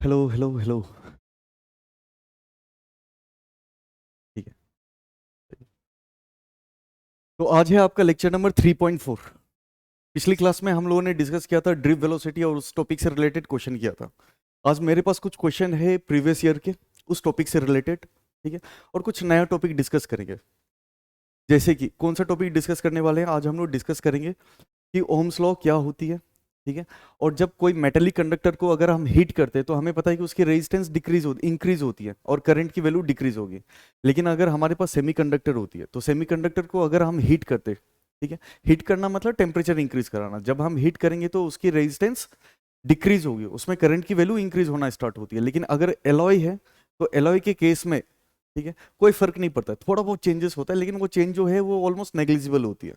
Hello hello hello. ठीक है। तो आज है आपका लेक्चर नंबर 3.4। पिछली क्लास में हम लोगों ने डिस्कस किया था ड्रिफ्ट वेलोसिटी और उस टॉपिक से रिलेटेड क्वेश्चन किया था। आज मेरे पास कुछ क्वेश्चन है प्रीवियस ईयर के, उस टॉपिक से रिलेटेड। ठीक है। और कुछ नया टॉपिक डिस्कस करेंगे। जैसे कि कौन सा टॉपिक डिस्कस करने वाले हैं, आज हम लोग डिस्कस करेंगे कि ओम्स लॉ क्या होती है। ठीक है। और जब कोई मेटेलिक कंडक्टर को अगर हम हीट करते हैं तो हमें पता है कि उसकी रेजिस्टेंस डिक्रीज होती इंक्रीज होती है और करंट की वैल्यू डिक्रीज होगी। लेकिन अगर हमारे पास सेमीकंडक्टर होती है तो सेमीकंडक्टर को अगर हम हीट करते हैं, ठीक है, हीट करना मतलब टेम्परेचर इंक्रीज कराना, जब हम हीट करेंगे तो उसकी रेजिस्टेंस डिक्रीज होगी, उसमें करंट की वैल्यू इंक्रीज होना स्टार्ट होती है। लेकिन अगर एलॉय है तो एलॉय के केस में, ठीक है, कोई फर्क नहीं पड़ता, थोड़ा बहुत चेंजेस होता है लेकिन वो चेंज जो है वो ऑलमोस्ट नेग्लिजिबल होती है।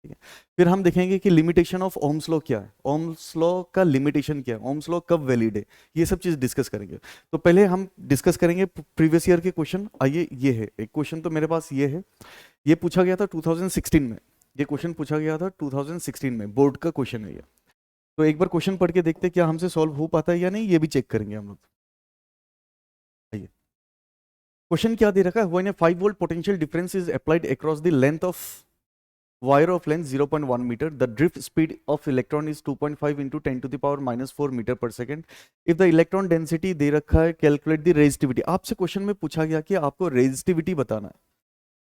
ठीक है। फिर हम देखेंगे कि लिमिटेशन ऑफ ओम्स लॉ क्या है, ओम्स लॉ का लिमिटेशन क्या है, ओम्स लॉ कब वैलिड है, ये सब चीज डिस्कस करेंगे। तो पहले हम डिस्कस करेंगे प्रीवियस ईयर के क्वेश्चन। आइए, ये है एक क्वेश्चन, तो मेरे पास ये है, ये पूछा गया था 2016 में। ये क्वेश्चन पूछा गया था 2016 में, बोर्ड का क्वेश्चन है ये। तो एक बार क्वेश्चन पढ़ के देखते हैं क्या हमसे सॉल्व हो पाता है या नहीं, ये भी चेक करेंगे हम लोग। आइए, क्वेश्चन क्या दे रखा है, when A 5 volt potential difference is applied across the length of wire of length 0.1 meter, the drift speed of electron is 2.5 into 10 to the power minus 4 meter per second. If the electron density दे रखा है, calculate the resistivity। आपसे question में पूछा गया कि आपको resistivity बताना है,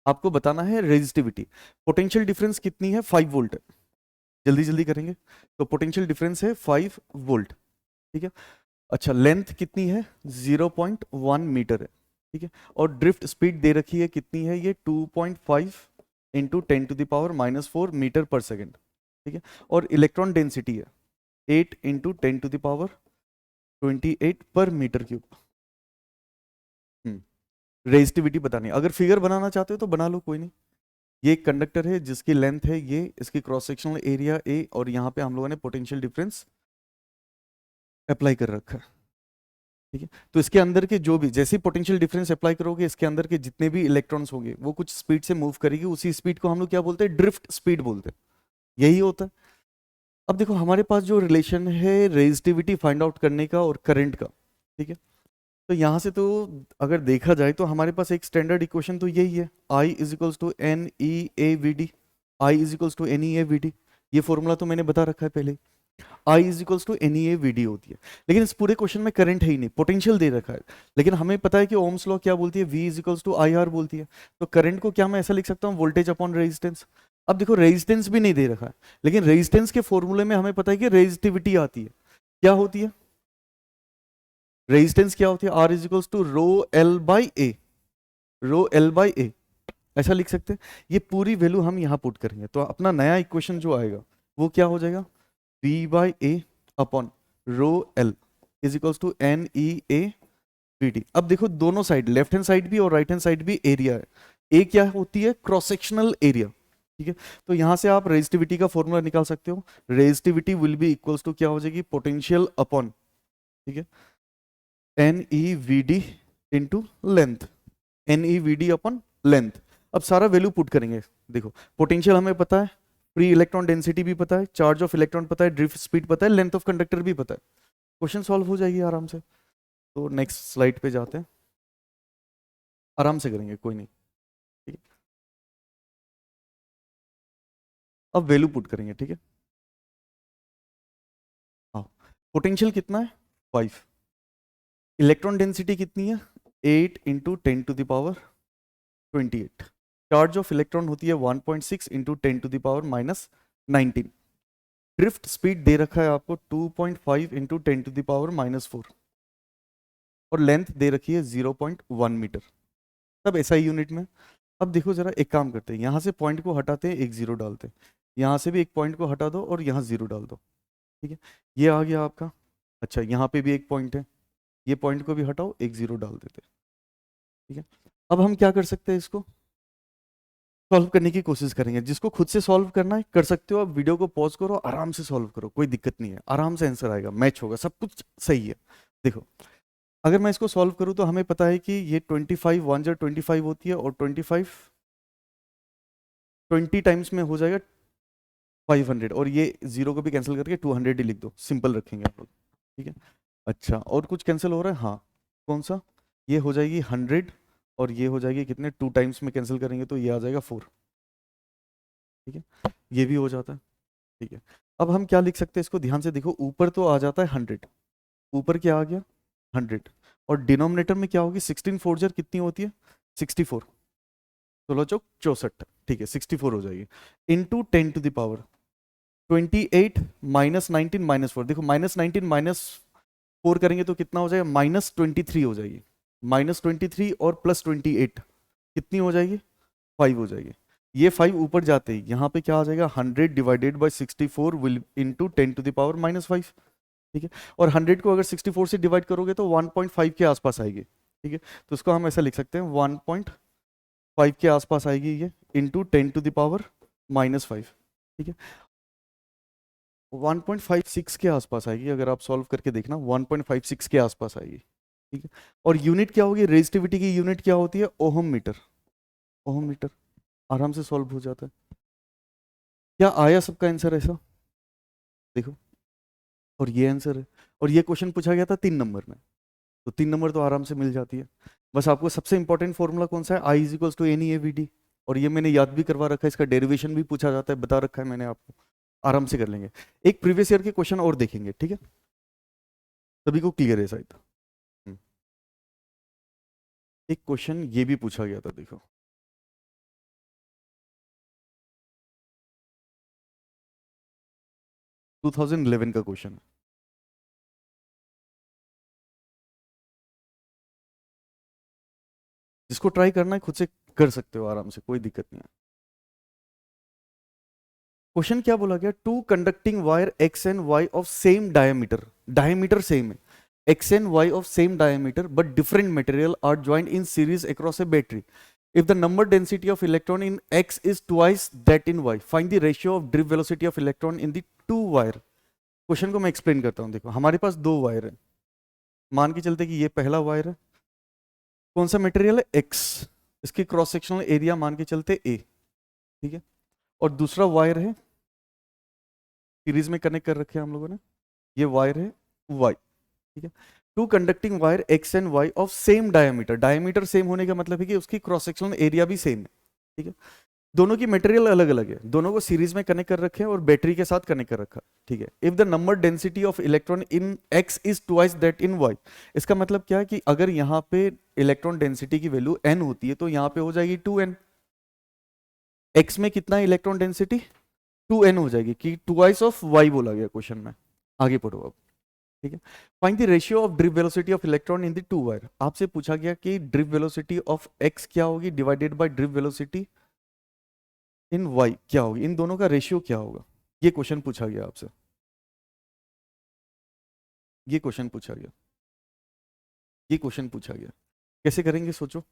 आपको बताना है resistivity। पोटेंशियल डिफरेंस कितनी है, 5 वोल्ट है। जल्दी जल्दी करेंगे। तो पोटेंशियल डिफरेंस है 5 वोल्ट। ठीक है। अच्छा, लेंथ कितनी है, 0.1 मीटर है। ठीक है। और ड्रिफ्ट स्पीड दे रखी है कितनी है, ये 2.5 into 10 to the power -4 metre पर सेकेंड। ठीक है। और इलेक्ट्रॉन डेंसिटी है 8 इंटू 10 to the power 28 पर मीटर क्यूब। रेजिस्टिविटी बतानी है। अगर फिगर बनाना चाहते हो तो बना लो, कोई नहीं। ये एक कंडक्टर है जिसकी लेंथ है ये, इसकी क्रॉस सेक्शनल एरिया ए, और यहाँ पे हम लोगों ने पोटेंशियल डिफरेंस अप्लाई कर रखा है। ठीक है। तो इसके अंदर के जो भी, जैसे पोटेंशियल डिफरेंस अप्लाई करोगे, इसके अंदर के जितने भी इलेक्ट्रॉन्स होंगे वो कुछ स्पीड से मूव करेगी, उसी स्पीड को हम लोग क्या बोलते हैं, ड्रिफ्ट स्पीड बोलते हैं। यही होता है। अब देखो हमारे पास जो रिलेशन है रेजिस्टिविटी फाइंड आउट करने का और करंट का, ठीक है, तो यहां से तो अगर देखा जाए तो हमारे पास एक स्टैंडर्ड इक्वेशन तो यही है, I is equals to N E A we D. I is equals to N E A we D. ये फॉर्मूला तो मैंने बता रखा है पहले। I is equals to N E A we D होती है। लेकिन इस पूरे क्वेश्चन में करंट है ही नहीं, पोटेंशियल दे रखा है। लेकिन हमें पता है कि ओम्स लॉ क्या बोलती है, V is equals to I R बोलती है। तो करंट को क्या मैं ऐसा लिख सकता हूँ, वोल्टेज अपॉन रेजिस्टेंस। अब देखो रेजिस्टेंस भी नहीं दे रखा है, लेकिन रेजिस्टेंस के फॉर्मूले में हमें पता है कि रेजिस्टिविटी आती है। क्या होती है, रेजिस्टेंस क्या होती है, R is equals to rho L by A. Rho L by A, ऐसा लिख सकते हैं। ये पूरी वैल्यू हम यहाँ पुट करेंगे तो अपना नया इक्वेशन जो आएगा वो क्या हो जाएगा, V by A upon rho L is equals to N E A we D. अब देखो दोनों साइड, लेफ्ट हैंड साइड भी और राइट हैंड साइड भी एरिया है। ए क्या होती है, क्रॉस सेक्शनल एरिया। ठीक है। तो यहां से आप रेजिस्टिविटी का फॉर्मूला निकाल सकते हो। Resistivity will be equals to क्या हो जाएगी, पोटेंशियल अपॉन, ठीक है, N E V D into length, N E V D upon length. अब सारा वैल्यू पुट करेंगे। देखो पोटेंशियल हमें पता है, फ्री इलेक्ट्रॉन डेंसिटी भी पता है, चार्ज ऑफ इलेक्ट्रॉन पता है, ड्रिफ्ट स्पीड पता है, लेंथ ऑफ कंडक्टर भी पता है। क्वेश्चन सॉल्व हो जाएगी आराम से। तो नेक्स्ट स्लाइड पे जाते हैं, आराम से करेंगे, कोई नहीं। ठीक है। अब वैल्यू पुट करेंगे, ठीक है। हाँ, पोटेंशियल कितना है, 5। इलेक्ट्रॉन डेंसिटी कितनी है, 8 into 10 to the power 28। Charge of electron होती है 1.6 into 10 to the power -19। Drift speed दे रखा है आपको 2.5 इंटू 10 to the power -4। और लेंथ दे रखी है 0.1 मीटर, सब ऐसा ही यूनिट में। अब देखो जरा, एक काम करते हैं, यहाँ से पॉइंट को हटाते हैं, एक जीरो डालते हैं, यहाँ से भी एक पॉइंट को हटा दो और यहाँ जीरो डाल दो। ठीक है। ये आ गया आपका। अच्छा, यहाँ पे भी एक पॉइंट है, ये पॉइंट को भी हटाओ, एक जीरो डाल देते हैं। ठीक है। अब हम क्या कर सकते हैं, इसको सॉल्व करने की कोशिश करेंगे। जिसको खुद से सॉल्व करना है कर सकते हो, आप वीडियो को पॉज करो, आराम से सॉल्व करो, कोई दिक्कत नहीं है, आराम से आंसर आएगा, मैच होगा, सब कुछ सही है। देखो अगर मैं इसको सॉल्व करूं तो हमें पता है कि ये 25 वन जर 25 होती है, और 25 20 टाइम्स में हो जाएगा 500, और ये जीरो को भी कैंसिल करके 200 ही लिख दो, सिंपल रखेंगे आप लोग। ठीक है। अच्छा, और कुछ कैंसिल हो रहा है? हाँ, कौन सा? ये हो जाएगी 100 और ये हो जाएगी कितने, 2 टाइम्स में कैंसिल करेंगे तो ये आ जाएगा 4। ठीक है, ये भी हो जाता है। ठीक है, अब हम क्या लिख सकते हैं इसको, ध्यान से देखो, ऊपर तो आ जाता है 100, ऊपर क्या आ गया 100, और डिनोमिनेटर में क्या होगी, 16 फोर जार कितनी होती है 64, 16 चौक 64। ठीक है, 64 हो जाएगी, into 10 to the power 28 minus 19 minus 4। देखो -19 -4 करेंगे तो कितना हो जाएगा, -23 हो जाएगी, -23 और +28 कितनी हो जाएगी, 5 हो जाएगी। ये 5 ऊपर जाते ही यहाँ पे क्या आ जाएगा, 100 divided by 64 will into 10 to the power -5। ठीक है, और 100 को अगर 64 से डिवाइड करोगे तो 1.5 के आसपास आएगी। ठीक है, तो उसको हम ऐसा लिख सकते हैं 1.5 के आसपास आएगी ये, इंटू 10 टू द पावर -5। ठीक है, 1.56 के आसपास आएगी, अगर आप सॉल्व करके देखना 1.56 के आसपास आएगी। ठीक है, और यूनिट क्या होगी, रेजिस्टिविटी की यूनिट क्या होती है, ओहम मीटर। ओहम मीटर, आराम से सॉल्व हो जाता है। क्या आया सबका आंसर ऐसा, देखो, और ये आंसर है, और ये क्वेश्चन पूछा गया था 3 नंबर में, तो 3 नंबर तो आराम से मिल जाती है। बस आपको सबसे इंपॉर्टेंट फॉर्मूला कौन सा है, I is equals to N E A we D, और ये मैंने याद भी करवा रखा है, इसका डेरिवेशन भी पूछा जाता है, बता रखा है मैंने आपको, आराम से कर लेंगे। एक प्रीवियस ईयर के क्वेश्चन और देखेंगे, ठीक है, सभी को क्लियर है शायद। हम्म, एक क्वेश्चन ये भी पूछा गया था, देखो, टू 2011 का क्वेश्चन है। जिसको ट्राई करना है खुद से कर सकते हो आराम से, कोई दिक्कत नहीं है। क्वेश्चन क्या बोला गया, two conducting wire X and Y of same diameter, diameter same है, X and Y of same diameter but different material are joint in series across a battery. If the number density of electron in X is twice that in Y, find the ratio of drift velocity of electron in the two wire। Question को मैं explain करता हूं, देखो हमारे पास 2 wire है, मान के चलते कि ये पहला वायर है, कौन सा मटेरियल है, X, इसकी क्रॉस सेक्शनल एरिया मान के चलते A। ठीक है, और दूसरा वायर है, सीरीज में कनेक्ट कर रखे हैं हम लोगों ने, ये वायर है Y। ठीक है, two conducting wire X and Y of same diameter, diameter same होने का मतलब है कि उसकी क्रॉस सेक्शनल एरिया भी सेम है। ठीक है, दोनों की मटेरियल अलग अलग है, दोनों को सीरीज में कनेक्ट कर रखे हैं और बैटरी के साथ कनेक्ट कर रखा। ठीक है, if the number density of electron in X is twice that in Y, इसका मतलब क्या है कि अगर यहाँ पे इलेक्ट्रॉन डेंसिटी की वैल्यू n होती है तो यहाँ पे हो जाएगी 2n। एक्स में कितना है इलेक्ट्रॉन डेंसिटी, 2n हो जाएगी, कि ट्वाइस ऑफ y बोला गया क्वेश्चन में। आगे पढ़ो अब। ठीक है, find the ratio of drift velocity of electron in the two wire. आपसे पूछा गया कि ड्रिफ्ट वेलोसिटी ऑफ x क्या होगी divided by drift velocity in y क्या होगी, इन दोनों का रेशियो क्या होगा, ये क्वेश्चन पूछा गया आपसे, ये क्वेश्चन पूछा गया, ये क्वेश्चन पूछा गया। कैसे करेंगे सोचो,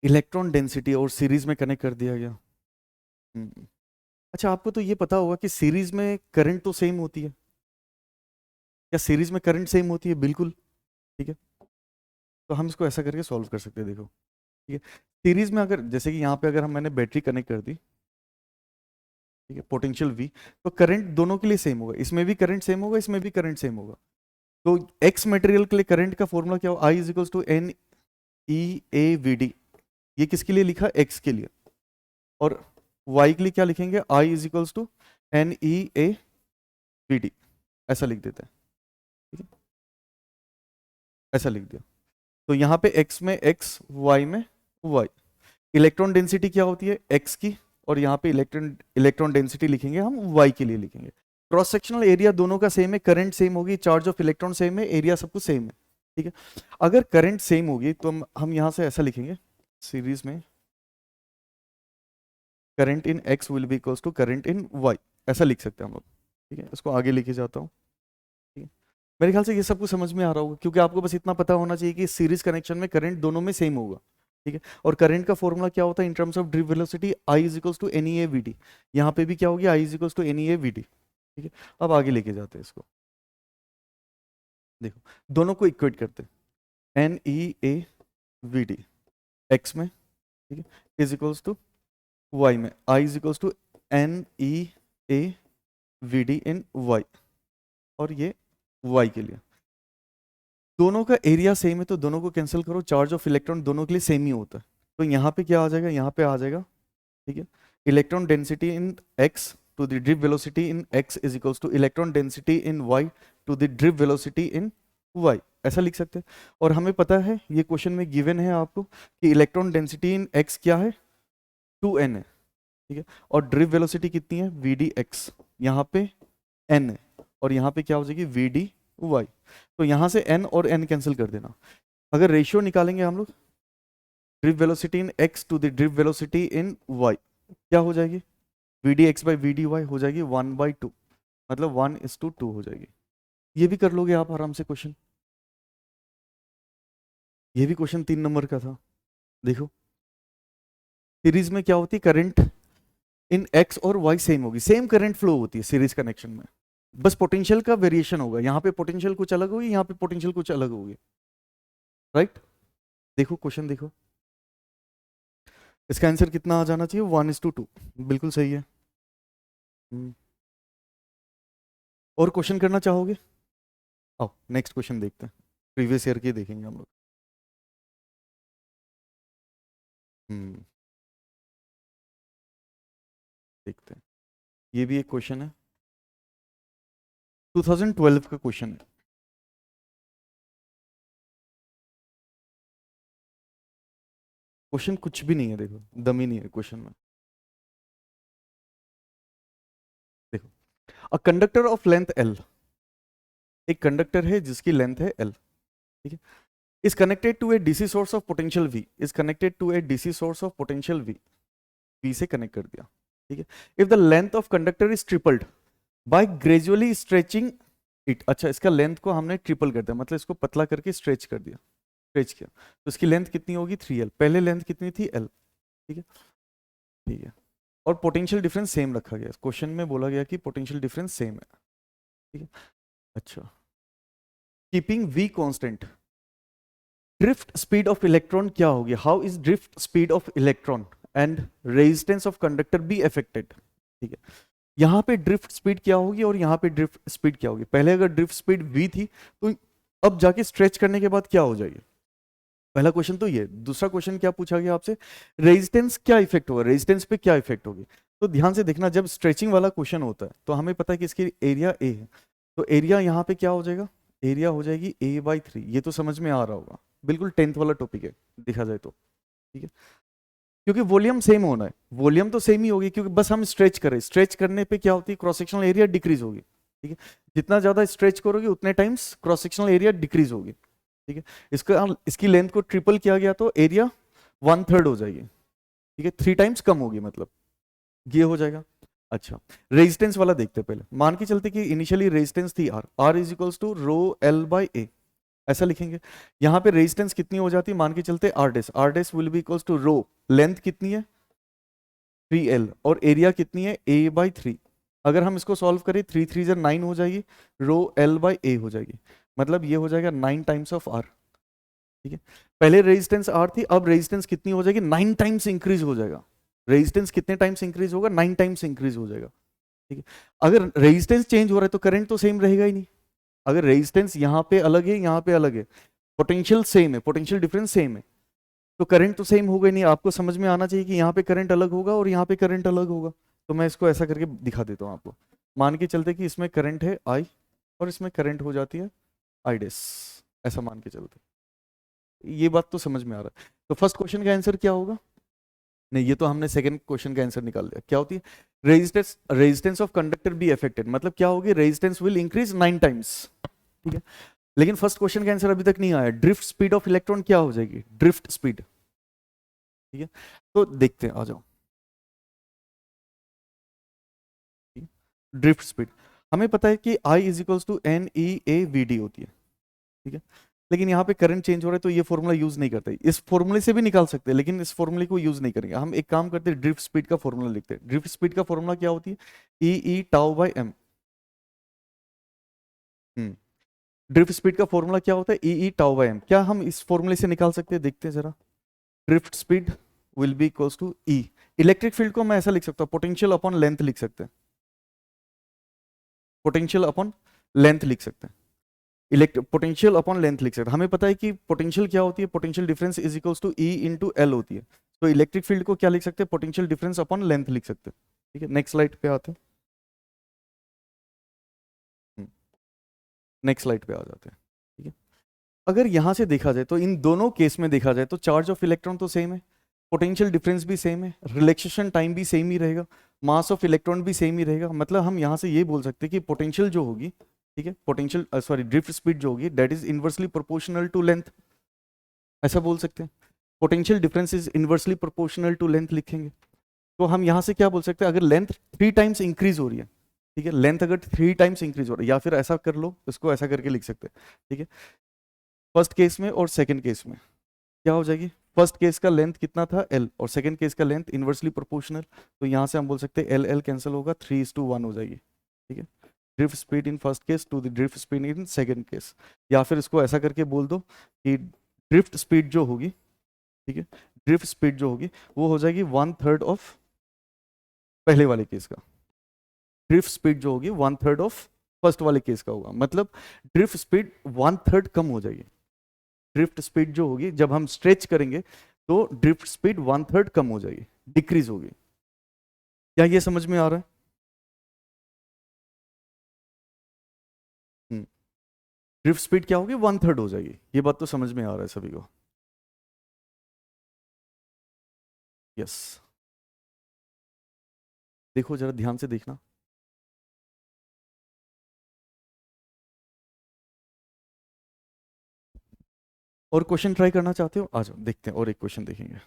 इलेक्ट्रॉन डेंसिटी और सीरीज में कनेक्ट कर दिया गया। अच्छा, आपको तो ये पता होगा कि सीरीज में करंट तो सेम होती है, क्या सीरीज में करंट सेम होती है, बिल्कुल। ठीक है, तो हम इसको ऐसा करके सॉल्व कर सकते हैं, देखो। ठीक है, सीरीज में अगर जैसे कि यहाँ पे अगर हम मैंने बैटरी कनेक्ट कर दी, ठीक है, पोटेंशियल V, तो करंट दोनों के लिए सेम होगा, इसमें भी करंट सेम होगा, इसमें भी करंट सेम होगा। तो एक्स मटेरियल के लिए करंट का फॉर्मूला क्या होगा, I is equals to N E A we D, ये किसके लिए लिखा, एक्स के लिए, और y के लिए क्या लिखेंगे, I is equals to N E A we D, ऐसा लिख देते हैं। ठीक है, ऐसा लिख दिया, तो यहाँ पे x में x, y में y। इलेक्ट्रॉन डेंसिटी क्या होती है, x की, और यहाँ पे इलेक्ट्रॉन इलेक्ट्रॉन डेंसिटी लिखेंगे हम, y के लिए लिखेंगे। क्रॉस सेक्शनल एरिया दोनों का सेम है, करंट सेम होगी, चार्ज ऑफ इलेक्ट्रॉन सेम है, एरिया सब कुछ सेम है। ठीक है, अगर करंट सेम होगी तो हम यहाँ से ऐसा लिखेंगे, सीरीज में current in x will be equals to current in y, ऐसा लिख सकते हैं हम लोग। ठीक है, इसको आगे लेके जाता हूँ। ठीक है, मेरे ख्याल से ये सब कुछ समझ में आ रहा होगा, क्योंकि आपको बस इतना पता होना चाहिए कि सीरीज कनेक्शन में करंट दोनों में सेम होगा। ठीक है, और करंट का फॉर्मूला क्या होता है in terms of drift velocity, I is equals to N E A we D, यहाँ पे भी क्या होगी, I is equals to N E A we D. ठीक है, अब आगे लेके जाते हैं इसको, देखो दोनों को इक्वेट करते हैं, N E A we D X में, ठीक है, इज इक्वल्स टू वाई में, I is equals to N E A we D in Y, और ये वाई के लिए। दोनों का एरिया सेम है तो दोनों को कैंसिल करो, चार्ज ऑफ इलेक्ट्रॉन दोनों के लिए सेम ही होता है। तो यहाँ पे क्या आ जाएगा, यहाँ पे आ जाएगा, ठीक है, electron density in X to the drift velocity in X is equals to electron density in Y to the drift velocity in Y, ऐसा लिख सकते हैं। और हमें पता है ये क्वेश्चन में गिवन है आपको कि इलेक्ट्रॉन डेंसिटी इन एक्स क्या है, 2n है, ठीक है, और ड्रिप वेलोसिटी कितनी है, वी डी एक्स, यहाँ पे n है, और यहाँ पे क्या हो जाएगी, वी डी वाई। तो यहाँ से n और n कैंसिल कर देना। अगर रेशियो निकालेंगे हम लोग drift velocity in x to the drift velocity in y, क्या हो जाएगी, V D X by V D Y हो जाएगी 1/2, मतलब 1:2 हो जाएगी। ये भी कर लोगे आप आराम से क्वेश्चन, ये भी क्वेश्चन 3 नंबर का था। देखो सीरीज में क्या होती है, करंट इन x और y सेम होगी, सेम करंट फ्लो होती है सीरीज कनेक्शन में, बस पोटेंशियल का वेरिएशन होगा, यहाँ पे पोटेंशियल कुछ अलग होगी, यहाँ पे पोटेंशियल कुछ अलग होगी, राइट। देखो क्वेश्चन देखो, इसका आंसर कितना आ जाना चाहिए, 1:2, बिल्कुल सही है। और क्वेश्चन करना चाहोगे, आओ नेक्स्ट क्वेश्चन देखते हैं, प्रीवियस ईयर के देखेंगे हम लोग। देखते हैं, ये भी एक क्वेश्चन है, 2012 का क्वेश्चन है। क्वेश्चन कुछ भी नहीं है, देखो दम ही नहीं है क्वेश्चन में। देखो, a conductor of length L, एक कंडक्टर है जिसकी लेंथ है L, ठीक है, is connected to a DC source of potential V, is connected to a DC source of potential V, V से कनेक्ट कर दिया, ठीक है। if the length of conductor is tripled by gradually stretching it, अच्छा इसका length को हमने triple कर दिया, मतलब इसको पतला करके स्ट्रेच कर दिया, स्ट्रेच किया, तो इसकी लेंथ कितनी होगी 3L, पहले लेंथ कितनी थी L, ठीक है, ठीक है, और पोटेंशियल डिफरेंस सेम रखा गया, क्वेश्चन में बोला गया कि पोटेंशियल डिफरेंस सेम है, ठीक है। अच्छा, keeping V constant, drift speed of electron क्या होगी, how is drift speed of electron and resistance of conductor be affected, ठीक है। यहाँ पे ड्रिफ्ट स्पीड क्या होगी और यहाँ पे ड्रिफ्ट स्पीड क्या होगी, पहले अगर ड्रिफ्ट स्पीड v थी तो अब जाके स्ट्रेच करने के बाद क्या हो जाएगी, पहला क्वेश्चन तो ये। दूसरा क्वेश्चन क्या पूछा गया आपसे, रेजिस्टेंस क्या इफेक्ट होगा, रेजिस्टेंस पे क्या इफेक्ट होगी। तो ध्यान से देखना, जब स्ट्रेचिंग वाला क्वेश्चन होता है तो हमें पता है कि इसकी एरिया ए है, तो एरिया यहाँ पे क्या हो जाएगा, एरिया हो जाएगी a/3, ये तो समझ में आ रहा होगा, बिल्कुल 10th वाला टॉपिक है देखा जाए तो, ठीक है, क्योंकि वॉल्यूम सेम होना है, वॉल्यूम तो सेम ही होगी, क्योंकि बस हम स्ट्रेच करें, स्ट्रेच करने पे क्या होती है, क्रॉस सेक्शनल एरिया डिक्रीज होगी, ठीक है, जितना ज्यादा स्ट्रेच करोगे उतने times cross sectional area decrease होगी, ठीक है। इसकी लेंथ को ट्रिपल किया गया तो एरिया 1/3 हो जाएगी, ठीक है, 3 टाइम्स कम होगी, मतलब ये हो जाएगा। अच्छा, रेजिस्टेंस वाला देखते हैं पहले, मान के चलते कि इनिशियली रेजिस्टेंस थी R is equals to rho L/A, ऐसा लिखेंगे। यहाँ पे रेजिस्टेंस कितनी हो जाती है, मान के चलते R dash will be equals to rho, length कितनी है 3L और एरिया कितनी है a/3, अगर हम इसको सॉल्व करें 3 3 जा 9 हो जाएगी, रो L/A हो जाएगी, मतलब ये हो जाएगा 9 टाइम्स ऑफ R, ठीक है। पहले रेजिस्टेंस R थी, अब रेजिस्टेंस कितनी हो जाएगी, 9 टाइम्स इंक्रीज हो जाएगा, रेजिस्टेंस कितने टाइम्स इंक्रीज होगा, 9 टाइम्स इंक्रीज हो जाएगा, ठीक है। अगर रेजिस्टेंस चेंज हो रहा है तो करंट तो सेम रहेगा ही नहीं, अगर रेजिस्टेंस यहाँ पे अलग है यहाँ पे अलग है, पोटेंशियल सेम है, पोटेंशियल डिफरेंस सेम है, तो करंट तो सेम होगा ही नहीं। आपको समझ में आना चाहिए कि यहाँ पे करंट अलग होगा और यहाँ पे करंट अलग होगा, तो मैं इसको ऐसा करके दिखा देता हूँ आपको। मान के चलते कि इसमें करंट है I और इसमें करंट हो जाती है I डैश, ऐसा मान के चलते, ये बात तो समझ में आ रहा है। तो फर्स्ट क्वेश्चन का आंसर क्या होगा, नहीं ये तो हमने सेकंड क्वेश्चन का आंसर निकाल दिया, क्या होती है, resistance of conductor be affected, मतलब क्या होगी, रेजिस्टेंस विल इंक्रीज 9 टाइम्स, ठीक है। लेकिन फर्स्ट क्वेश्चन का आंसर अभी तक नहीं आया, ड्रिफ्ट स्पीड ऑफ इलेक्ट्रॉन क्या हो जाएगी, ड्रिफ्ट स्पीड, ठीक है। तो देखते हैं, आ जाओ, ड्रिफ्ट स्पीड हमें पता है कि I is equals to NEAVD होती है, ठीक है, लेकिन यहाँ पे करंट चेंज हो रहा है तो ये फॉर्मूला यूज नहीं करते, इस फॉर्मूले से भी निकाल सकते हैं लेकिन इस फॉर्मूले को यूज नहीं करेंगे। हम एक काम करते हैं, ड्रिफ्ट स्पीड का फॉर्मूला लिखते हैं। ड्रिफ्ट स्पीड का फॉर्मूला क्या होती है, E τ m। ड्रिफ्ट स्पीड का फॉर्मूला क्या होता है, E τ m। क्या हम इस फॉर्मूले से निकाल सकते हैं, देखते हैं जरा। Drift speed will be equals to E, electric field को मैं ऐसा लिख सकता हूँ, पोटेंशियल अपॉन लेंथ लिख सकते हैं, पोटेंशियल अपॉन लेंथ लिख सकते हैं, पोटेंशियल अपॉन लेंथ लिख सकते हैं। हमें पता है कि पोटेंशियल क्या होती है, potential difference is equals to E into L होती है। तो इलेक्ट्रिक फील्ड को क्या लिख सकते हैं, पोटेंशियल डिफरेंस अपॉन लेंथ लिख सकते हैं। ठीक है, नेक्स्ट स्लाइड पे आते हैं। नेक्स्ट स्लाइड पे आ जाते हैं। ठीक है, अगर यहां से देखा जाए तो इन दोनों केस में देखा जाए तो चार्ज ऑफ इलेक्ट्रॉन तो सेम है, पोटेंशियल डिफरेंस भी सेम है, रिलैक्सेशन टाइम भी सेम ही रहेगा, मास ऑफ इलेक्ट्रॉन भी सेम ही रहेगा। मतलब हम यहां से ये बोल सकते हैं कि पोटेंशियल जो होगी, ठीक है, पोटेंशियल सॉरी ड्रिफ्ट स्पीड जो होगी that is inversely proportional to length, ऐसा बोल सकते हैं। Potential difference is inversely proportional to length लिखेंगे। तो हम यहां से क्या बोल सकते हैं, अगर लेंथ 3 टाइम्स इंक्रीज हो रही है, ठीक है, लेंथ अगर 3 टाइम्स इंक्रीज हो रही है, या फिर ऐसा कर लो, इसको ऐसा करके लिख सकते हैं। ठीक है, फर्स्ट केस में और सेकंड केस में क्या हो जाएगी, फर्स्ट केस का लेंथ कितना था एल, और सेकंड केस का लेंथ इनवर्सली प्रोपोर्शनल, तो यहां से हम बोल सकते हैं एल एल कैंसिल होगा, 3:1 हो जाएगी। ठीक है, drift speed in first case to the drift speed in second case, या फिर इसको ऐसा करके बोल दो कि ड्रिफ्ट स्पीड जो होगी, ठीक है, ड्रिफ्ट स्पीड जो होगी वो हो जाएगी 1/3 ऑफ पहले वाले केस का, ड्रिफ्ट स्पीड जो होगी 1/3 ऑफ फर्स्ट वाले केस का होगा। मतलब ड्रिफ्ट स्पीड 1/3 कम हो जाएगी। ड्रिफ्ट स्पीड जो होगी जब हम स्ट्रेच करेंगे तो ड्रिफ्ट स्पीड 1/3 कम हो जाएगी, डिक्रीज होगी। क्या ये समझ में आ रहा है? ड्रिफ्ट स्पीड क्या होगी, 1/3 हो जाएगी। ये बात तो समझ में आ रहा है सभी को? यस, देखो जरा ध्यान से देखना। और क्वेश्चन ट्राई करना चाहते हो, आ जाओ देखते हैं, और एक क्वेश्चन देखेंगे।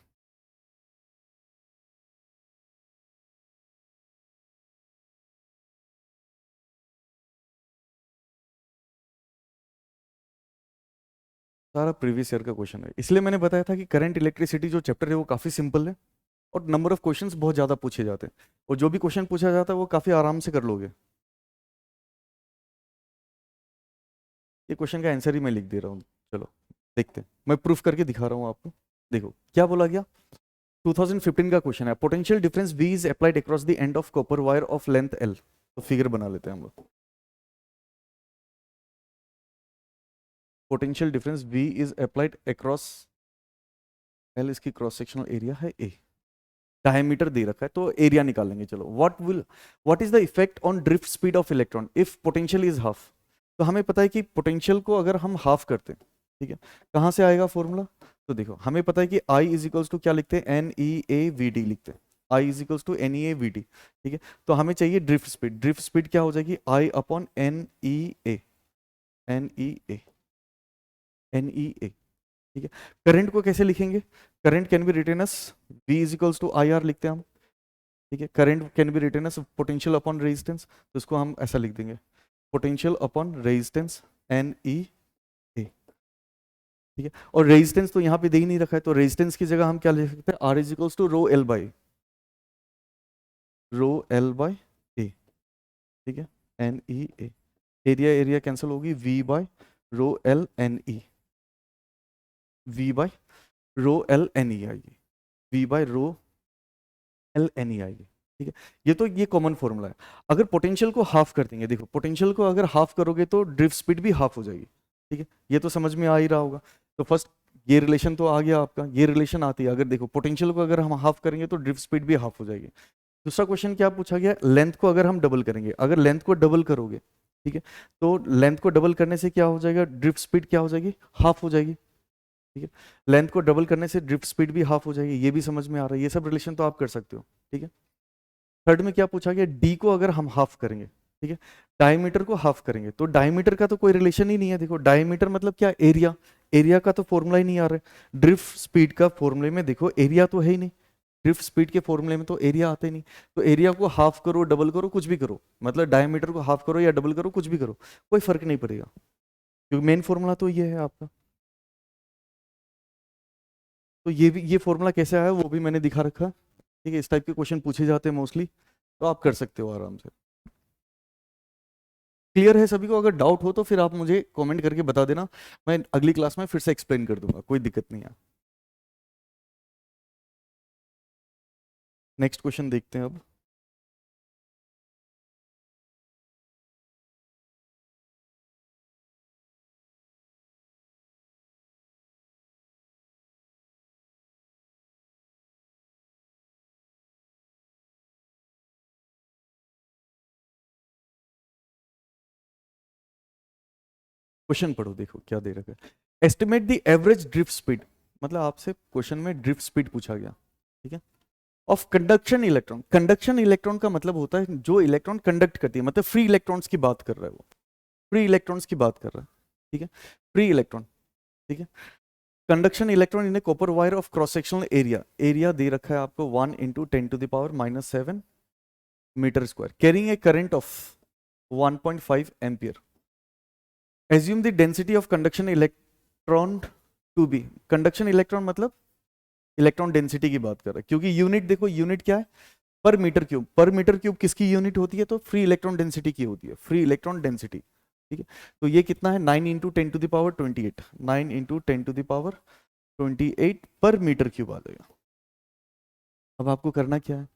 सारा प्रीवियस ईयर का क्वेश्चन है, इसलिए मैंने बताया था कि करंट इलेक्ट्रिसिटी जो चैप्टर है वो काफी सिंपल है, और नंबर ऑफ क्वेश्चंस बहुत ज्यादा पूछे जाते हैं, और जो भी क्वेश्चन पूछा जाता है वो काफी आराम से कर लोगे। ये क्वेश्चन का आंसर ही मैं लिख दे रहा हूँ, चलो देखते हैं, मैं प्रूफ करके दिखा रहा हूँ आपको। देखो क्या बोला गया, 2015 का क्वेश्चन है, potential difference V is applied across the end of copper wire of length L। तो फिगर बना लेते हैं हम लोग। Potential difference V is applied across L, इसकी क्रॉस सेक्शनल एरिया है A, डायमीटर दे रखा है तो एरिया निकालेंगे। चलो what is the effect on drift speed of electron if potential is half. तो हमें पता है कि पोटेंशियल को अगर हम हाफ करते हैं, ठीक है, कहाँ से आएगा फॉर्मूला। तो देखो हमें पता है कि I इज इक्वल्स टू क्या लिखते हैं, NEAVD लिखते हैं, I is equals to NEAVD। ठीक है, तो हमें चाहिए ड्रिफ्ट स्पीड, ड्रिफ्ट स्पीड क्या हो जाएगी, I upon NEA, NEA, NEA। ठीक है, करंट को कैसे लिखेंगे, current can be written as V is equals to IR लिखते हैं हम। ठीक है, current can be written as potential upon resistance, तो इसको हम ऐसा लिख देंगे, पोटेंशियल अपॉन रेजिस्टेंस NEA। ठीक है, और रेजिस्टेंस तो यहाँ पे दे ही नहीं रखा है, तो रेजिस्टेंस की जगह हम क्या लिख सकते हैं, R is equals to rho L by A. ठीक है, NEA, एरिया एरिया कैंसिल होगी, V by rho L N E, V by rho L N E आएगी, V by rho L N E आएगी। ठीक है, ये कॉमन फॉर्मूला है। अगर पोटेंशियल को हाफ कर देंगे, देखो पोटेंशियल को अगर हाफ करोगे तो ड्रिफ्ट स्पीड भी हाफ हो जाएगी। ठीक है, ये तो समझ में आ ही रहा होगा। तो फर्स्ट ये रिलेशन तो आ गया आपका, ये रिलेशन आती है, अगर देखो पोटेंशियल को अगर हम हाफ करेंगे तो ड्रिफ्ट स्पीड भी हाफ हो जाएगी। दूसरा क्वेश्चन क्या पूछा गया, लेंथ को अगर हम डबल करेंगे, अगर लेंथ को डबल करोगे, ठीक है, तो लेंथ को डबल करने से क्या हो जाएगा, ड्रिफ्ट स्पीड क्या हो जाएगी, हाफ हो जाएगी। ठीक है, लेंथ को डबल करने से ड्रिफ्ट स्पीड भी हाफ हो जाएगी, ये भी समझ में आ रहा है, ये सब रिलेशन तो आप कर सकते हो। ठीक है, थर्ड में क्या पूछा गया, डी को अगर हम हाफ करेंगे, ठीक है, डायमीटर को हाफ करेंगे, तो डायमीटर का तो कोई रिलेशन ही नहीं है। देखो डायमीटर मतलब क्या, एरिया, एरिया का तो फॉर्मूला ही नहीं आ रहा है। ड्रिफ्ट स्पीड का फॉर्मूले में देखो एरिया तो है ही नहीं, ड्रिफ्ट स्पीड के फॉर्मूले में तो एरिया आता ही नहीं। तो एरिया को हाफ करो, डबल करो, कुछ भी करो, मतलब डायमीटर को हाफ करो या डबल करो, कुछ भी करो, कोई फर्क नहीं पड़ेगा, क्योंकि मेन फॉर्मूला तो ये है आपका। तो ये फॉर्मूला कैसे आया वो भी मैंने दिखा रखा। ठीक है, इस टाइप के क्वेश्चन पूछे जाते हैं मोस्टली, तो आप कर सकते हो आराम से। क्लियर है सभी को, अगर डाउट हो तो फिर आप मुझे कमेंट करके बता देना, मैं अगली क्लास में फिर से एक्सप्लेन कर दूंगा, कोई दिक्कत नहीं है। नेक्स्ट क्वेश्चन देखते हैं अब। क्वेश्चन पढ़ो, देखो क्या दे रखा है। Estimate the average drift speed, मतलब आपसे क्वेश्चन में ड्रिफ्ट स्पीड पूछा गया, ठीक है, of conduction electron. Conduction electron का मतलब होता है जो इलेक्ट्रॉन कंडक्ट करती है, मतलब फ्री इलेक्ट्रॉन्स की बात कर रहा है वो, फ्री इलेक्ट्रॉन्स की बात कर रहा है, ठीक है, फ्री इलेक्ट्रॉन, ठीक है। Conduction electron in a copper wire of cross sectional area, area दे रखा है आपको 1 × 10⁻⁻⁷ metre square, carrying a current of 1.5 ampere. Assume the density of conduction electron to be, conduction electron मतलब इलेक्ट्रॉन डेंसिटी की बात कर रहा है, क्योंकि यूनिट देखो, यूनिट क्या है, पर मीटर क्यूब। पर मीटर क्यूब किसकी यूनिट होती है, तो फ्री इलेक्ट्रॉन डेंसिटी की होती है, फ्री इलेक्ट्रॉन डेंसिटी, ठीक है। तो ये कितना है, 9 × 10⁻28, 9 × 10⁻28 पर मीटर क्यूब आ जाएगा। अब आपको करना क्या है,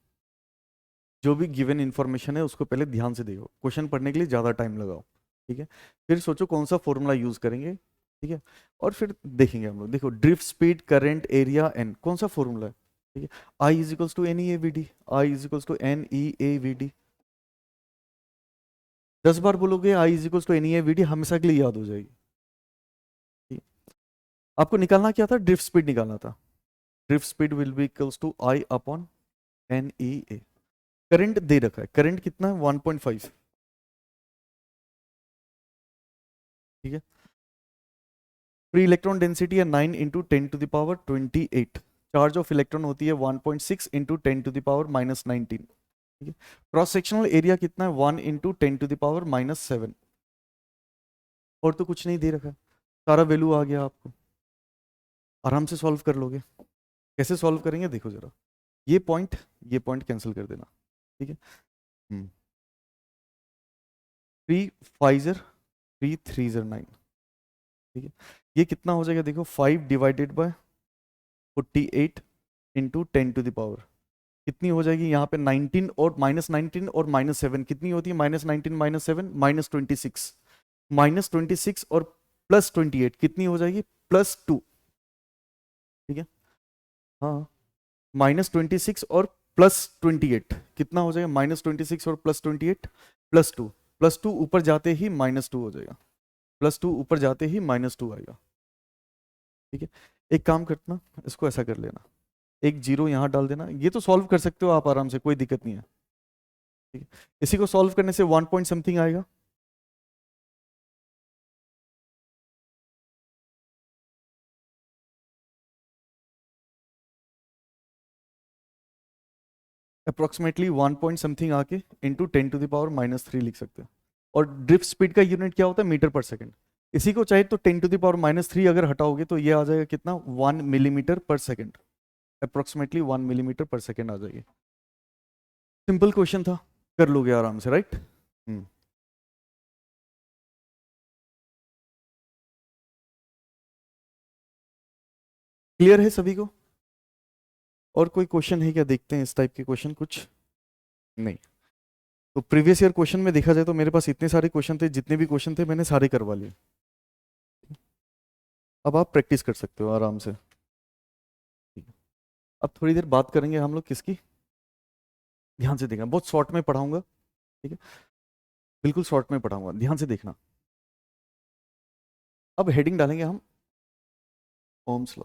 जो भी गिवन इंफॉर्मेशन है उसको पहले ध्यान से देखो, क्वेश्चन पढ़ने के लिए ज़्यादा टाइम लगाओ, ठीक है, फिर सोचो कौन सा फॉर्मूला यूज करेंगे, ठीक है, और फिर देखेंगे हम लोग। देखो drift speed current area N, कौन सा फॉर्मूला है, ठीक है, I is equals to N E A we D, I is equals to N E A we D. 10 बार बोलोगे I is equals to N E A we D, हमेशा के लिए याद हो जाएगी, ठीक है? आपको निकालना क्या था, ड्रिफ्ट स्पीड निकालना था। Drift speed will be equals to I upon N E A. Current दे रखा है, करंट कितना है 1.5, ठीक है। फ्री इलेक्ट्रॉन डेंसिटी है 9 × 10⁻28, चार्ज ऑफ इलेक्ट्रॉन होती है 1.6 × 10⁻⁻19, ठीक है। क्रॉस सेक्शनल एरिया कितना है 1 × 10⁻⁻7, और तो कुछ नहीं दे रखा, सारा वैल्यू आ गया आपको, आराम से सॉल्व कर लोगे। कैसे सॉल्व करेंगे देखो जरा, ये पॉइंट कैंसिल कर देना, ठीक है। 3 5 3 3 9, ठीक है। ये कितना हो जाएगा देखो, 5/48 × 10⁻, कितनी हो जाएगी यहाँ पे 19, और -19 और -7 कितनी होती है, -19 -7 -26, -26 और +28 कितनी हो जाएगी, +2, ठीक है। हाँ, -26 और +28 कितना हो जाएगा, -26 और +28 +2, +2 ऊपर जाते ही -2 हो जाएगा, +2 ऊपर जाते ही -2 आएगा, ठीक है। एक काम करना, इसको ऐसा कर लेना, एक जीरो यहाँ डाल देना, ये तो सॉल्व कर सकते हो आप आराम से, कोई दिक्कत नहीं है, ठीक है। इसी को सॉल्व करने से 1 पॉइंट समथिंग आएगा, अप्रोक्सीमेटली 1 पॉइंट समथिंग आके इंटू 10⁻³ लिख सकते हैं। और ड्रिफ्ट स्पीड का यूनिट क्या होता है, मीटर पर सेकंड। इसी को चाहे तो 10⁻³ अगर हटाओगे तो ये आ जाएगा कितना, 1 मिलीमीटर पर सेकंड, अप्रोक्सीमेटली 1 मिलीमीटर पर सेकंड आ जाएगी। सिंपल क्वेश्चन था, कर लोगे आराम से, राइट। क्लियर है सभी को, और कोई क्वेश्चन है क्या, देखते हैं इस टाइप के क्वेश्चन कुछ, नहीं। तो प्रीवियस ईयर क्वेश्चन में देखा जाए तो मेरे पास इतने सारे क्वेश्चन थे, जितने भी क्वेश्चन थे मैंने सारे करवा लिए। अब आप प्रैक्टिस कर सकते हो आराम से, ठीक है। अब थोड़ी देर बात करेंगे हम लोग किसकी, ध्यान से देखना, बहुत शॉर्ट में पढ़ाऊंगा, ठीक है, बिल्कुल शॉर्ट में पढ़ाऊंगा, ध्यान से देखना। अब हेडिंग डालेंगे हम ओम्स लॉ,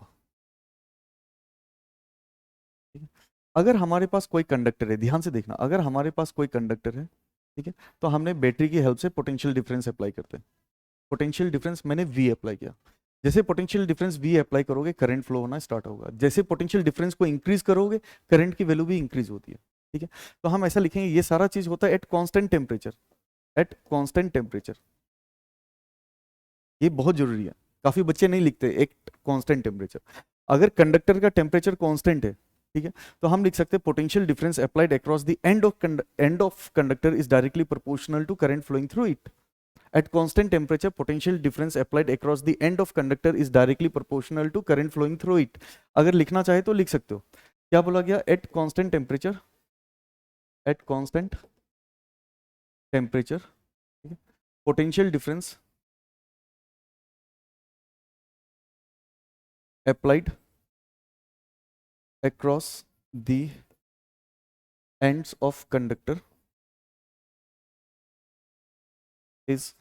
ठीक है। अगर हमारे पास कोई कंडक्टर है, ध्यान से देखना, अगर हमारे पास कोई कंडक्टर है, ठीक है, तो हमने बैटरी की हेल्प से पोटेंशियल डिफरेंस अप्लाई करते हैं। पोटेंशियल डिफरेंस मैंने वी अप्लाई किया, जैसे पोटेंशियल डिफरेंस वी अप्लाई करोगे करंट फ्लो होना स्टार्ट होगा, जैसे पोटेंशियल डिफरेंस को इंक्रीज करोगे करंट की वैल्यू भी इंक्रीज होती है, ठीक है। तो हम ऐसा लिखेंगे, ये सारा चीज होता है at constant temperature, at constant temperature, ये बहुत जरूरी है, काफी बच्चे नहीं लिखते एक कांस्टेंट टेम्परेचर। अगर कंडक्टर का टेम्परेचर कांस्टेंट है, ठीक है, तो हम लिख सकते हैं potential difference applied across the end of conductor is directly proportional to current flowing through it. At constant temperature, potential difference applied across the end of conductor is directly proportional to current flowing through it. अगर लिखना चाहे तो लिख सकते हो, क्या बोला गया, at constant temperature, at constant temperature, potential difference applied across the ends of conductor is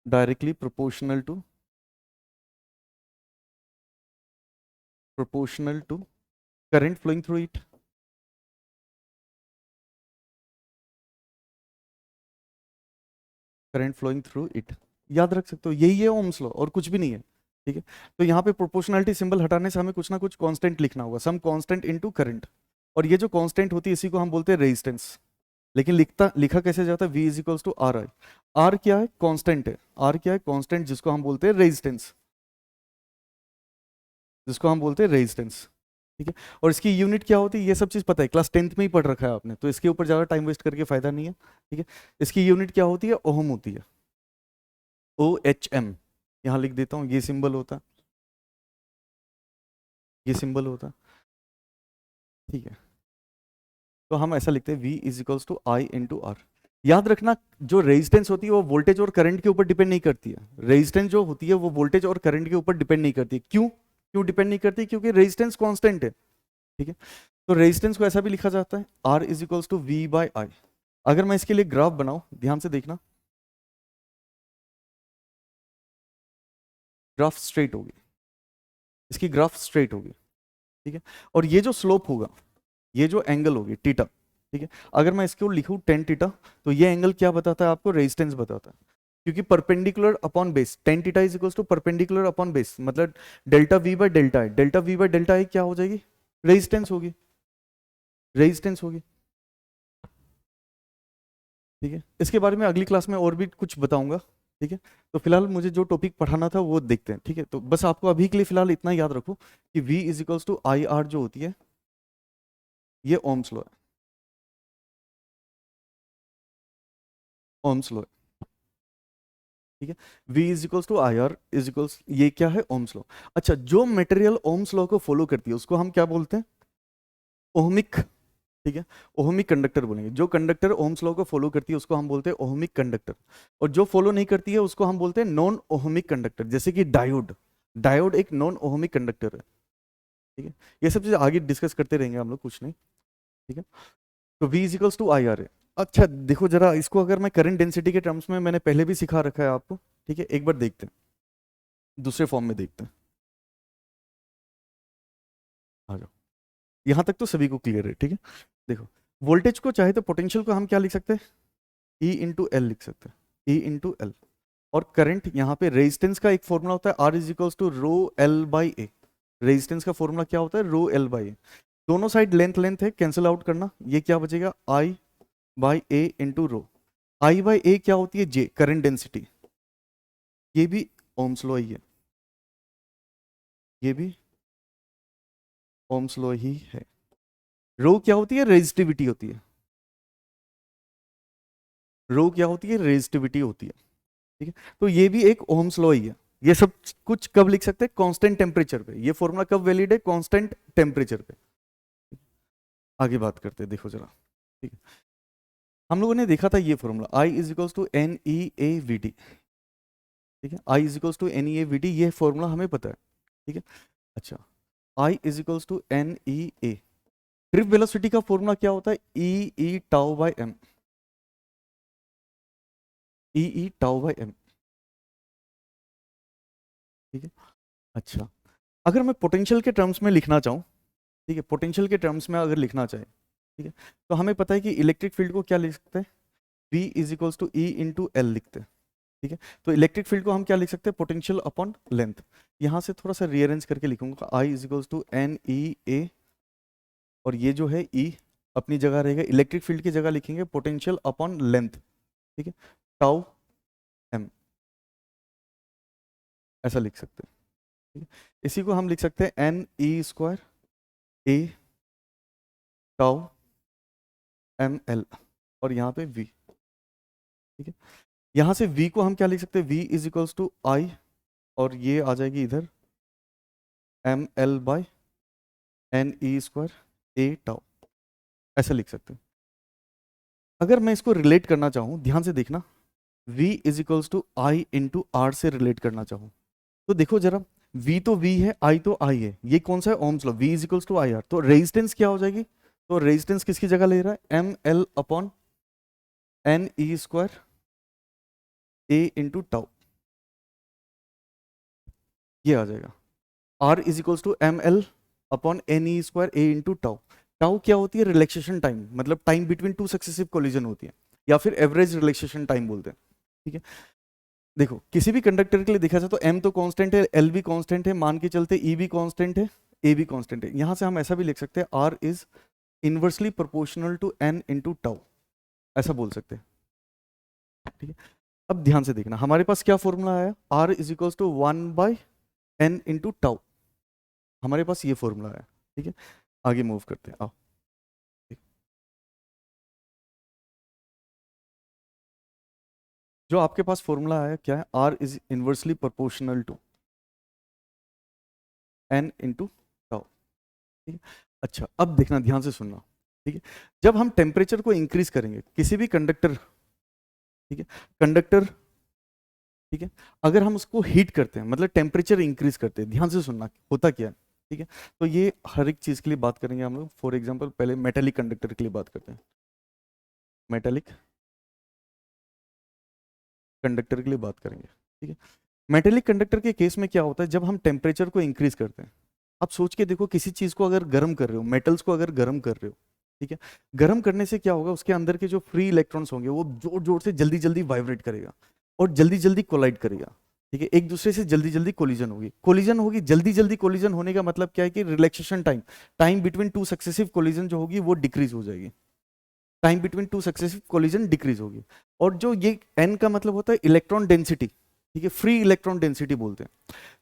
directly proportional to current flowing through it. Current flowing through it, याद रख सकते हो, यही है ओम्स लॉ और कुछ भी नहीं है। ठीक है, तो यहाँ पे प्रोपोर्शनलिटी सिंबल हटाने से हमें कुछ ना कुछ कांस्टेंट लिखना होगा, सम कांस्टेंट इनटू करंट, और ये जो कांस्टेंट होती है इसी को हम बोलते हैं रेजिस्टेंस। लेकिन लिखा कैसे जाता है, V is equals to R I. आर क्या है, कांस्टेंट है, आर क्या है, कांस्टेंट, जिसको हम बोलते हैं रेजिस्टेंस, जिसको हम बोलते हैं रेजिस्टेंस। ठीक है, और इसकी यूनिट क्या होती है ये सब चीज़ पता है, क्लास 10th में ही पढ़ रखा है आपने, तो इसके ऊपर ज़्यादा टाइम वेस्ट करके फायदा नहीं है। ठीक है, इसकी यूनिट क्या होती है, ओहम होती है, OHM। यहाँ लिख देता हूँ, ये सिंबल होता है, ये सिंबल होता है। ठीक है, तो हम ऐसा लिखते हैं V is equals to I into R. याद रखना, जो रेजिस्टेंस होती है वो वोल्टेज और करंट के ऊपर डिपेंड नहीं करती है, रेजिस्टेंस जो होती है वो वोल्टेज और करंट के ऊपर डिपेंड नहीं करती। क्यों क्यों डिपेंड नहीं करती, क्योंकि रेजिस्टेंस कांस्टेंट है। ठीक है, तो रेजिस्टेंस को ऐसा भी लिखा जाता है, R is equals to V by I. अगर मैं इसके लिए ग्राफ बनाऊं, ध्यान से देखना, ग्राफ स्ट्रेट होगी, इसकी ग्राफ स्ट्रेट होगी। ठीक है, और ये जो स्लोप होगा, ये जो एंगल होगी थीटा, ठीक है, अगर मैं इसको लिखूं टेन थीटा, तो ये एंगल क्या बताता है आपको, रेजिस्टेंस बताता है, क्योंकि perpendicular upon base, tan theta is equals to perpendicular upon base, मतलब delta V by delta I, delta V by delta I क्या हो जाएगी, रेजिस्टेंस होगी, रेजिस्टेंस होगी। ठीक है, इसके बारे में अगली क्लास में और भी कुछ बताऊंगा। ठीक है, तो फिलहाल मुझे जो टॉपिक पढ़ाना था वो देखते हैं। ठीक है, तो बस आपको अभी के लिए फिलहाल इतना याद रखो कि V is equals to I R जो होती है, ये ओम्स लॉ है, ओम्स लॉ है। ठीक है, V is equals to I R is equals, ये क्या है, ओम्स लॉ। अच्छा, जो मटेरियल ओम्स लॉ को फॉलो करती है उसको हम क्या बोलते हैं, ओहमिक। ठीक है, ओहमिक कंडक्टर बोलेंगे, जो कंडक्टर ओम्स लॉ को फॉलो करती है उसको हम बोलते हैं ओहमिक कंडक्टर, और जो फॉलो नहीं करती है उसको हम बोलते हैं नॉन ओहमिक कंडक्टर, जैसे कि डायोड, डायोड एक नॉन ओहमिक कंडक्टर है। ठीक है, ये सब चीजें आगे डिस्कस करते रहेंगे हम लोग, कुछ नहीं। ठीक है, तो V is equals to I R है। अच्छा देखो जरा इसको, अगर मैं करंट डेंसिटी के टर्म्स में, मैंने पहले भी सिखा रखा है आपको, ठीक है, एक बार देखते हैं, दूसरे फॉर्म में देखते हैं, आ जाओ, यहां तक तो सभी को क्लियर है। ठीक है, देखो, वोल्टेज को चाहे तो पोटेंशियल को हम क्या लिख सकते हैं, E इंटू एल लिख सकते हैं, E इंटू एल, और करंट यहाँ पे रेजिस्टेंस का एक फॉर्मूला होता है, R is equals to rho L by A. Resistance का फॉर्मूला क्या होता है, रो एल बाई ए, दोनों साइड लेंथ लेंथ है, कैंसिल आउट करना, ये क्या बचेगा, I by A into rho. I by A क्या होती है, J, करंट डेंसिटी, ये भी ओम्स लॉ ही है, ये भी ओम्स लॉ ही है। रो क्या होती है, रेजिस्टिविटी होती है, रो क्या होती है, रेजिस्टिविटी होती है। ठीक है, तो ये भी एक ओम्स लॉ ही है। ये सब कुछ कब लिख सकते हैं, कांस्टेंट टेम्परेचर पे, ये फॉर्मूला कब वैलिड है, कांस्टेंट टेम्परेचर पे। आगे बात करते हैं, देखो जरा। ठीक है, हम लोगों ने देखा था ये formula, I is equals to N E A we D. ठीक है, I is equals to N E A we D, ये फॉर्मूला हमें पता है। ठीक है, अच्छा, I is equals to N E A, drift velocity का फॉर्मूला क्या होता है, e tau by m, e tau by m. ठीक है, अच्छा, अगर मैं पोटेंशियल के टर्म्स में लिखना चाहूँ, ठीक है, पोटेंशियल के टर्म्स में अगर लिखना चाहे, ठीक है, तो हमें पता है कि इलेक्ट्रिक फील्ड को क्या लिख सकते हैं, V is equals to E into l लिखते हैं। ठीक है, तो इलेक्ट्रिक फील्ड को हम क्या लिख सकते हैं, पोटेंशियल अपॉन लेंथ। यहाँ से थोड़ा सा रीअरेंज करके लिखूंगा, I is equals to N E A, और ये जो है E अपनी जगह रहेगा, इलेक्ट्रिक फील्ड की जगह लिखेंगे पोटेंशियल अपॉन लेंथ। ठीक है, टाउ एम, ऐसा लिख सकते हैं। ठीक है, इसी को हम लिख सकते हैं N E square A tau M L, और यहाँ पे V। ठीक है, यहाँ से V को हम क्या लिख सकते हैं, V is equals to I, और ये आ जाएगी इधर m l by n E square A tau, ऐसा लिख सकते हैं। अगर मैं इसको रिलेट करना चाहूँ, ध्यान से देखना, V is equals to I into R से रिलेट करना चाहूँ, तो देखो जरा, V तो V है, I तो I है, ये कौन सा है, Ohm's law, V is equals to I R, तो रेजिस्टेंस क्या हो जाएगी, तो रेजिस्टेंस किसकी जगह ले रहा है, M L upon N E square A into tau. ये आ जाएगा R is equals to M L upon N E square A into tau. Tau क्या होती है? रिलैक्सेशन टाइम, मतलब time between two successive collision होती है, या फिर एवरेज रिलैक्सेशन टाइम बोलते हैं। ठीक है, देखो किसी भी कंडक्टर के लिए देखा जाए तो m तो कांस्टेंट है, l भी कांस्टेंट है, मान के चलते e भी कांस्टेंट है, a भी कांस्टेंट है। यहां से हम ऐसा भी लिख सकते हैं r is inversely proportional to n into tau, ऐसा बोल सकते हैं। ठीक है, अब ध्यान से देखना हमारे पास क्या फॉर्मूला आया, r is equals to 1/n into tau, हमारे पास ये फॉर्मूला आया। ठीक है, आगे मूव करते हैं, आओ। जो आपके पास फॉर्मूला आया क्या है, r is inversely proportional to n into tau. ठीक है, अच्छा अब देखना, ध्यान से सुनना। ठीक है, जब हम टेम्परेचर को इंक्रीज करेंगे किसी भी कंडक्टर, ठीक है, कंडक्टर, ठीक है, अगर हम उसको हीट करते हैं मतलब टेम्परेचर इंक्रीज करते हैं, ध्यान से सुनना होता क्या है। ठीक है, तो ये हर एक चीज के लिए बात करेंगे हम लोग। फॉर एग्जांपल पहले मेटेलिक कंडक्टर के लिए बात करते हैं, मेटेलिक कंडक्टर के लिए बात करेंगे। ठीक है, मेटेलिक कंडक्टर के केस में क्या होता है, जब हम टेम्परेचर को इंक्रीज करते हैं, आप सोच के देखो किसी चीज को अगर गर्म कर रहे हो, मेटल्स को अगर गर्म कर रहे हो, ठीक है, गर्म करने से क्या होगा, उसके अंदर के जो फ्री इलेक्ट्रॉन्स होंगे वो जोर जोर से जल्दी जल्दी वाइब्रेट करेगा और जल्दी जल्दी कोलाइड करेगा। ठीक है, एक दूसरे से जल्दी जल्दी कोलिजन होगी, कोलिजन होगी, जल्दी जल्दी कोलिजन होने का मतलब क्या है कि relaxation time, time between two successive collision जो होगी वो डिक्रीज हो जाएगी, time between two successive collision decrease होगी। और जो ये एन का मतलब होता है इलेक्ट्रॉन डेंसिटी, ठीक है, फ्री इलेक्ट्रॉन डेंसिटी बोलते हैं।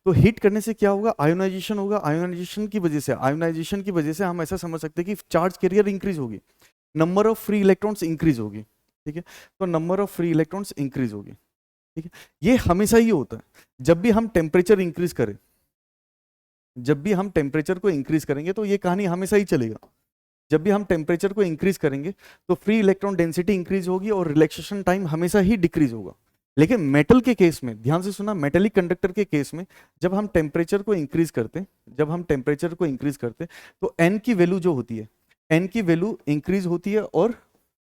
तो हीट करने से क्या होगा, आयोनाइजेशन होगा, आयोनाइजेशन की वजह से, आयोनाइजेशन की वजह से हम ऐसा समझ सकते हैं कि चार्ज कैरियर इंक्रीज होगी, number of free electrons increase होगी। ठीक है, तो number of free electrons increase होगी। ठीक है, ये हमेशा ही होता है जब भी हम टेम्परेचर इंक्रीज करें, जब भी हम टेम्परेचर को इंक्रीज करेंगे तो ये कहानी हमेशा ही चलेगा। जब भी हम टेम्परेचर को इंक्रीज करेंगे तो फ्री इलेक्ट्रॉन डेंसिटी इंक्रीज होगी और रिलैक्सेशन टाइम हमेशा ही डिक्रीज होगा। लेकिन मेटल के केस में, ध्यान से सुना, मेटेलिक कंडक्टर के केस में जब हम टेम्परेचर को इंक्रीज करते हैं, जब हम टेम्परेचर को इंक्रीज करते हैं तो एन की वैल्यू जो होती है, एन की वैल्यू इंक्रीज होती है और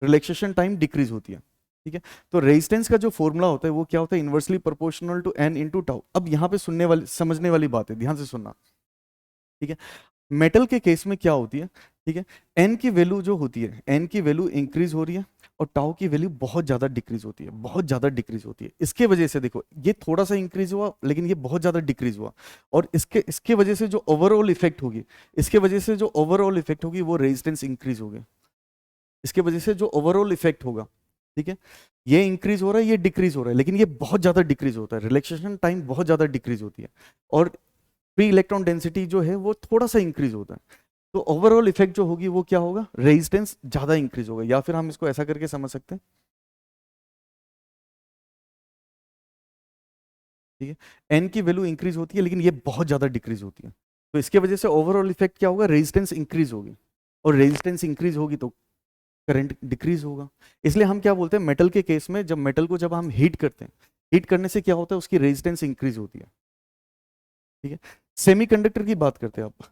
रिलैक्सेशन टाइम डिक्रीज होती है। ठीक है, तो रेजिस्टेंस का जो फॉर्मूला होता है वो क्या होता है, inversely proportional to n into tau. अब यहाँ पे सुनने वाली, समझने वाली बात है, ध्यान से सुनना। ठीक है, मेटल के केस में क्या होती है, ठीक है, एन की वैल्यू जो होती है, एन की वैल्यू इंक्रीज हो रही है और टाउ की वैल्यू बहुत ज्यादा डिक्रीज होती है, बहुत ज्यादा डिक्रीज होती है। इसके वजह से देखो ये थोड़ा सा इंक्रीज हुआ लेकिन ये बहुत ज्यादा डिक्रीज हुआ, और इसके इसके वजह से जो ओवरऑल इफेक्ट होगी, इसके वजह से जो ओवरऑल इफेक्ट होगी वो रेजिस्टेंस इंक्रीज होगी, इसके वजह से जो ओवरऑल इफेक्ट होगा। ठीक है, ये इंक्रीज हो रहा है, ये डिक्रीज हो रहा है, लेकिन ये बहुत ज्यादा डिक्रीज होता है, रिलैक्सेशन टाइम बहुत ज्यादा डिक्रीज होती है, और फ्री इलेक्ट्रॉन डेंसिटी जो है वो थोड़ा सा इंक्रीज होता है। तो ओवरऑल इफेक्ट जो होगी वो क्या होगा, रेजिस्टेंस ज्यादा इंक्रीज होगा, या फिर हम इसको ऐसा करके समझ सकते हैं। ठीक है, एन की वैल्यू इंक्रीज होती है लेकिन ये बहुत ज्यादा डिक्रीज होती है, तो इसके वजह से ओवरऑल इफेक्ट क्या होगा, रेजिस्टेंस इंक्रीज होगी, और रेजिस्टेंस इंक्रीज होगी तो करंट डिक्रीज होगा। इसलिए हम क्या बोलते हैं, मेटल के केस में जब मेटल को जब हम हीट करते हैं, हीट करने से क्या होता है, उसकी रेजिस्टेंस इंक्रीज होती है। ठीक है, सेमीकंडक्टर की बात करते हैं आप,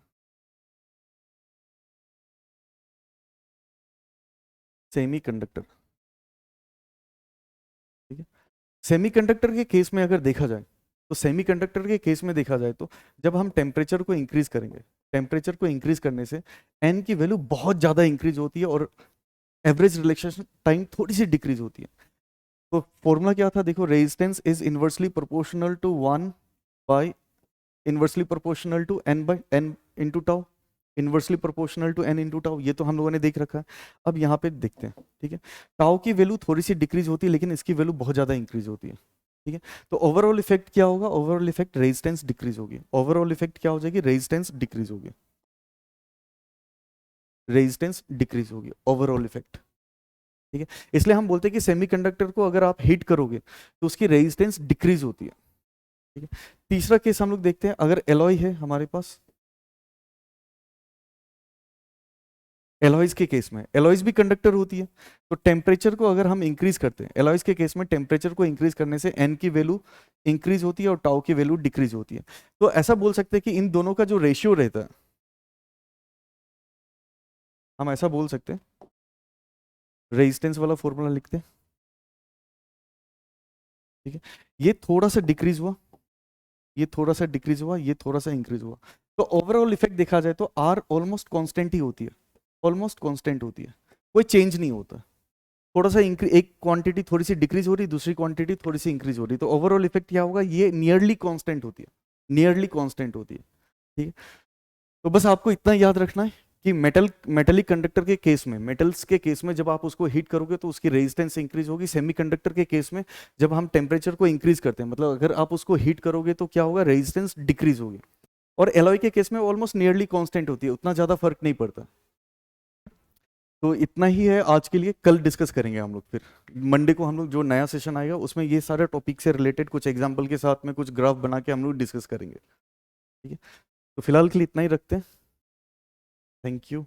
सेमीकंडक्टर। ठीक है, सेमीकंडक्टर के केस में अगर देखा जाए, तो सेमीकंडक्टर के केस में देखा जाए तो जब हम टेम्परेचर को इंक्रीज करेंगे, टेम्परेचर को इंक्रीज करने से एन की वैल्यू बहुत ज्यादा इंक्रीज होती है और एवरेज रिलैक्सेशन टाइम थोड़ी सी डिक्रीज होती है। तो फॉर्मूला क्या था, देखो, resistance is inversely proportional to 1 by inversely proportional to n by n into tau, inversely proportional to n into tau, ये तो हम लोगों ने देख रखा है। अब यहाँ पे देखते हैं, ठीक है, टाउ की वैल्यू थोड़ी सी डिक्रीज होती है लेकिन इसकी वैल्यू बहुत ज्यादा इंक्रीज होती है। ठीक है, तो ओवरऑल इफेक्ट क्या होगा, ओवरऑल इफेक्ट रेजिस्टेंस डिक्रीज होगी, ओवरऑल इफेक्ट क्या हो जाएगी, रेजिस्टेंस डिक्रीज होगी, रेजिस्टेंस डिक्रीज होगी, ओवरऑल इफेक्ट। ठीक है, इसलिए हम बोलते हैं कि सेमीकंडक्टर को अगर आप हीट करोगे तो उसकी रेजिस्टेंस डिक्रीज होती है। ठीक है, तीसरा केस हम लोग देखते हैं, अगर एलॉय है हमारे पास, एलॉयज के केस में, एलॉयज भी कंडक्टर होती है, तो टेम्परेचर को अगर हम इंक्रीज करते हैं, एलॉयज के केस में टेम्परेचर को इंक्रीज करने से एन की वैल्यू इंक्रीज होती है और टाउ की वैल्यू डिक्रीज होती है। तो ऐसा बोल सकते हैं कि इन दोनों का जो रेशियो रहता है, हम ऐसा बोल सकते हैं, रेजिस्टेंस वाला फॉर्मूला लिखते हैं। ठीक है, ये थोड़ा सा डिक्रीज हुआ, ये थोड़ा सा डिक्रीज हुआ, ये थोड़ा सा इंक्रीज हुआ। तो ओवरऑल इफेक्ट देखा जाए तो आर ऑलमोस्ट कांस्टेंट ही होती है, ऑलमोस्ट कांस्टेंट होती है, कोई चेंज नहीं होता। थोड़ा सा एक क्वांटिटी थोड़ी सी डिक्रीज हो रही, दूसरी क्वांटिटी थोड़ी सी इंक्रीज हो रही, तो ओवरऑल इफेक्ट क्या होगा, ये नियरली कांस्टेंट होती है, नियरली कांस्टेंट होती है। ठीक है, तो बस आपको इतना याद रखना है कि मेटलिक कंडक्टर के केस में, मेटल्स के केस में जब आप उसको हीट करोगे तो उसकी रेजिस्टेंस इंक्रीज होगी। सेमीकंडक्टर के केस में जब हम टेम्परेचर को इंक्रीज करते हैं, मतलब अगर आप उसको हीट करोगे तो क्या होगा, रेजिस्टेंस डिक्रीज होगी। और एलॉय के केस में ऑलमोस्ट नियरली कांस्टेंट होती है, उतना ज्यादा फर्क नहीं पड़ता। तो इतना ही है आज के लिए, कल डिस्कस करेंगे हम लोग। फिर मंडे को हम लोग जो नया सेशन आएगा उसमें ये सारे टॉपिक से रिलेटेड कुछ एग्जाम्पल के साथ में कुछ ग्राफ बना के हम लोग डिस्कस करेंगे। ठीक है, तो फिलहाल के लिए इतना ही रखते हैं। Thank you.